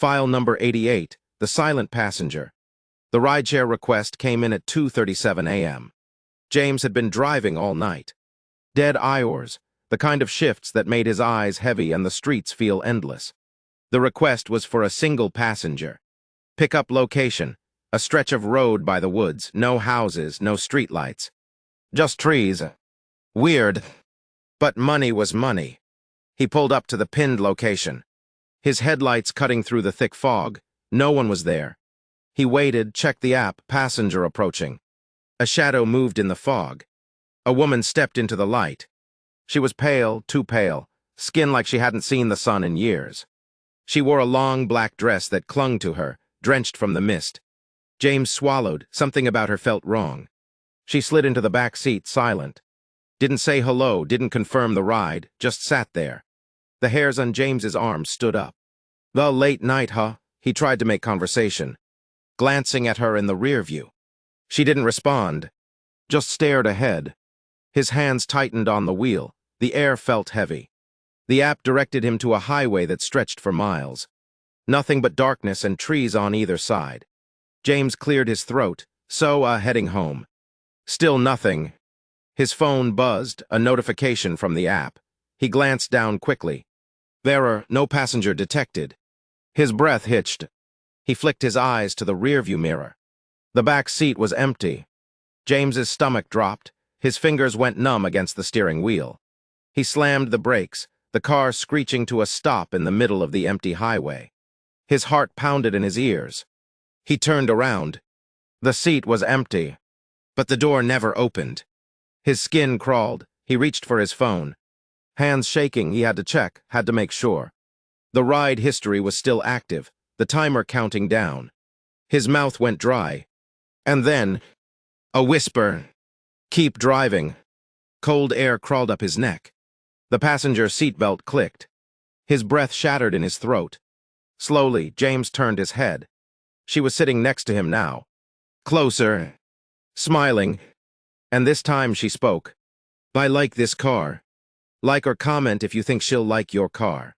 File number 88, the silent passenger. The rideshare request came in at 2:37 a.m. James had been driving all night. Dead hours, the kind of shifts that made his eyes heavy and the streets feel endless. The request was for a single passenger. Pickup location, a stretch of road by the woods, no houses, no streetlights. Just trees. Weird. But money was money. He pulled up to the pinned location. His headlights cutting through the thick fog. No one was there. He waited, checked the app, passenger approaching. A shadow moved in the fog. A woman stepped into the light. She was pale, too pale, skin like she hadn't seen the sun in years. She wore a long black dress that clung to her, drenched from the mist. James swallowed. Something about her felt wrong. She slid into the back seat, silent. Didn't say hello, didn't confirm the ride, just sat there. The hairs on James's arms stood up. The late night, huh? He tried to make conversation, glancing at her in the rear view. She didn't respond, just stared ahead. His hands tightened on the wheel. The air felt heavy. The app directed him to a highway that stretched for miles. Nothing but darkness and trees on either side. James cleared his throat, heading home. Still nothing. His phone buzzed, a notification from the app. He glanced down quickly. Error, no passenger detected. His breath hitched. He flicked his eyes to the rearview mirror. The back seat was empty. James's stomach dropped. His fingers went numb against the steering wheel. He slammed the brakes, the car screeching to a stop in the middle of the empty highway. His heart pounded in his ears. He turned around. The seat was empty, but the door never opened. His skin crawled. He reached for his phone. Hands shaking, he had to check, had to make sure. The ride history was still active, the timer counting down. His mouth went dry. And then, a whisper. Keep driving. Cold air crawled up his neck. The passenger seatbelt clicked. His breath shattered in his throat. Slowly, James turned his head. She was sitting next to him now. Closer. Smiling. And this time she spoke. I like this car. Like or comment if you think she'll like your car.